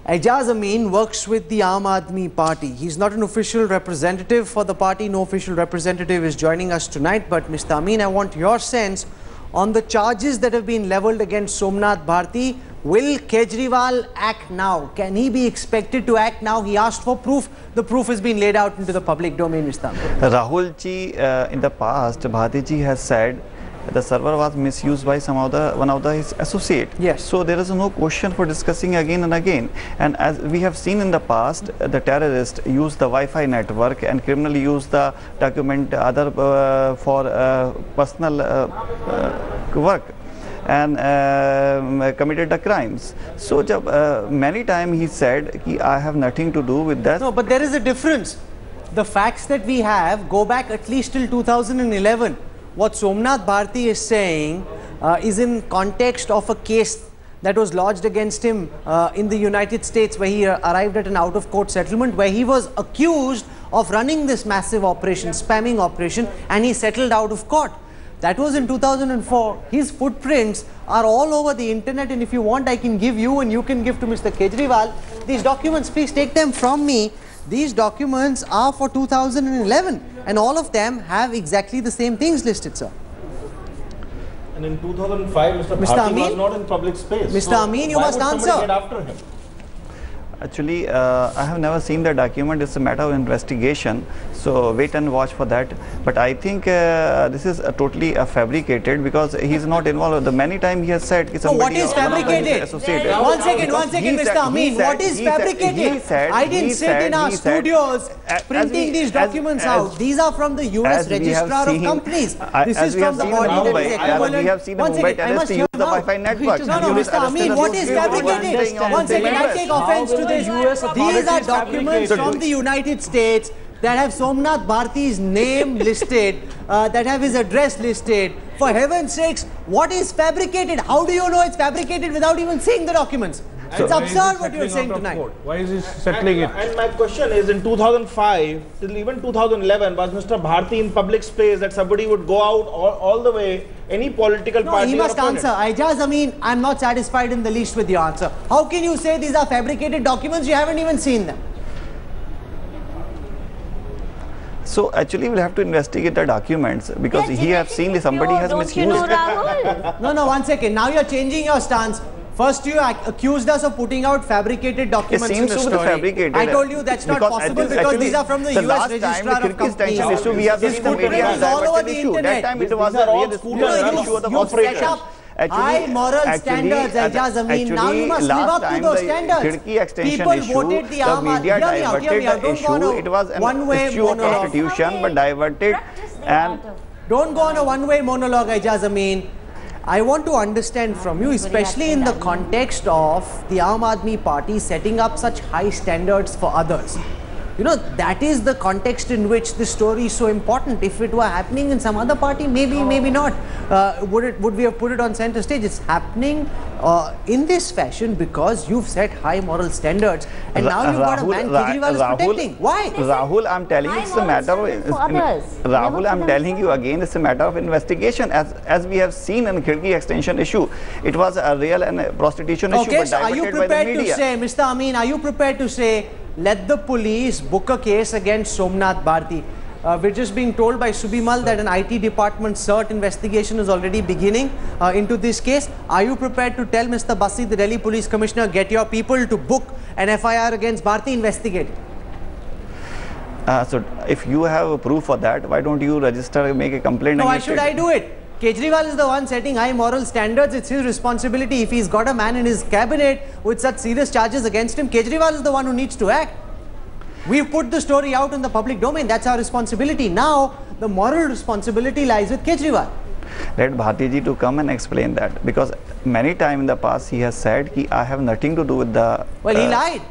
Aijaz Amin works with the Aam Aadmi Party. He's not an official representative for the party. No official representative is joining us tonight. But Mr. Amin, I want your sense on the charges that have been levelled against Somnath Bharti. Will Kejriwal act now? Can he be expected to act now? He asked for proof. The proof has been laid out into the public domain, Mr. Amin. Rahul ji, in the past, Bharti ji has said the server was misused by one of his associate. Yes. So there is no question for discussing again and again. And as we have seen in the past, the terrorists use the Wi-Fi network and criminally use the document other for personal work and committed the crimes. So many times he said, I have nothing to do with that. No, but there is a difference. The facts that we have go back at least till 2011. What Somnath Bharti is saying is in context of a case that was lodged against him in the United States, where he arrived at an out-of-court settlement, where he was accused of running this massive operation, spamming operation, and he settled out of court. That was in 2004. His footprints are all over the internet, and if you want, I can give you and you can give to Mr. Kejriwal these documents. Please take them from me. These documents are for 2011 and all of them have exactly the same things listed, sir. And in 2005, Mr. Bharti was not in public space. Mr. So Amin, you must answer. Get after him? Actually, I have never seen the document. It's a matter of investigation. So wait and watch for that. But I think this is totally fabricated because he's not involved. The many times he has said, what is fabricated? One second, Mr. Amin. What is fabricated? I didn't sit in our studios printing these documents out. These are from the US Registrar of Companies. This is from the body that is equivalent. We have seen in Mumbai terrorists use the Wi-Fi network. No, Mr. Amin, what is fabricated? One second, I take offense to this. These are documents from the United States that have Somnath Bharti's name listed, that have his address listed. For heaven's sakes, what is fabricated? How do you know it's fabricated without even seeing the documents? It's absurd what you're saying tonight. Why is he settling it? And my question is, in 2005 till even 2011, was Mr. Bharti in public space that somebody would go out all the way, any political party? He must answer. Aijaz Amin, I'm not satisfied in the least with your answer. How can you say these are fabricated documents? You haven't even seen them. So actually we'll have to investigate the documents because he has seen somebody has misused. No, one second. Now you're changing your stance. First you accused us of putting out fabricated documents in the story. Fabricated. I told you that's not possible because these are from the US Registrar of Companies. We have seen the media has all over the internet. That time it was a real issue of the operators. High moral standards, Aijaz Amin. Now you must live up to those standards. People voted the Aam Aadmi. Media diverted the issue. It was an issue of constitution, but diverted. And don't go on a one-way monologue, Aijaz Amin. I want to understand from you, especially in the context of the Aam Aadmi Party setting up such high standards for others. You know, that is the context in which this story is so important. If it were happening in some other party, maybe not. Would we have put it on center stage? It's happening in this fashion because you've set high moral standards, and now you've got a man Kejriwal is protecting. Why? Rahul, I'm telling you, it's a matter of Rahul, I'm telling you again, it's a matter of investigation. As we have seen in the Khirki extension issue, it was a real and a prostitution issue. Okay, so are you prepared to say, Mr. Amin, are you prepared to say, let the police book a case against Somnath Bharti? We're just being told by Subimal that an IT department CERT investigation is already beginning into this case. Are you prepared to tell Mr. Bassi, the Delhi Police Commissioner, get your people to book an FIR against Bharti, investigate it? So if you have a proof for that, why don't you register, make a complaint? No, why should I do it? Kejriwal is the one setting high moral standards. It's his responsibility. If he's got a man in his cabinet with such serious charges against him, Kejriwal is the one who needs to act. We've put the story out in the public domain. That's our responsibility. Now, the moral responsibility lies with Kejriwal. Let Bharti ji to come and explain that, because many times in the past he has said, I have nothing to do with the... Well, he lied.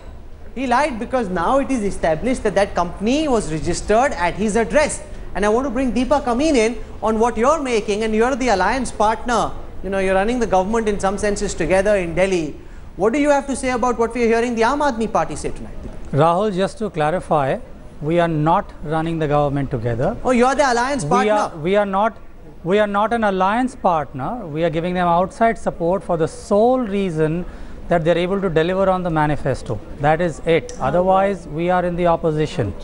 He lied because now it is established that that company was registered at his address. And I want to bring Deepak Amin in on what you're making, and you're the alliance partner. You know, you're running the government in some senses together in Delhi. What do you have to say about what we're hearing the Aam Aadmi Party say tonight? Rahul, just to clarify, we are not running the government together. Oh, you're the alliance partner? We are not an alliance partner. We are giving them outside support for the sole reason that they're able to deliver on the manifesto. That is it. Otherwise, we are in the opposition.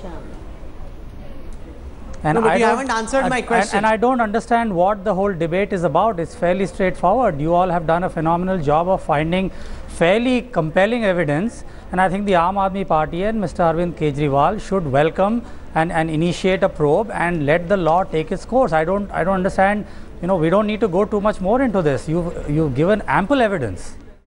And no, but you haven't answered my question. And I don't understand what the whole debate is about. It's fairly straightforward. You all have done a phenomenal job of finding fairly compelling evidence, and I think the Aam Aadmi Party and Mr. Arvind Kejriwal should welcome and initiate a probe and let the law take its course. I don't understand. We don't need to go too much more into this. You've given ample evidence.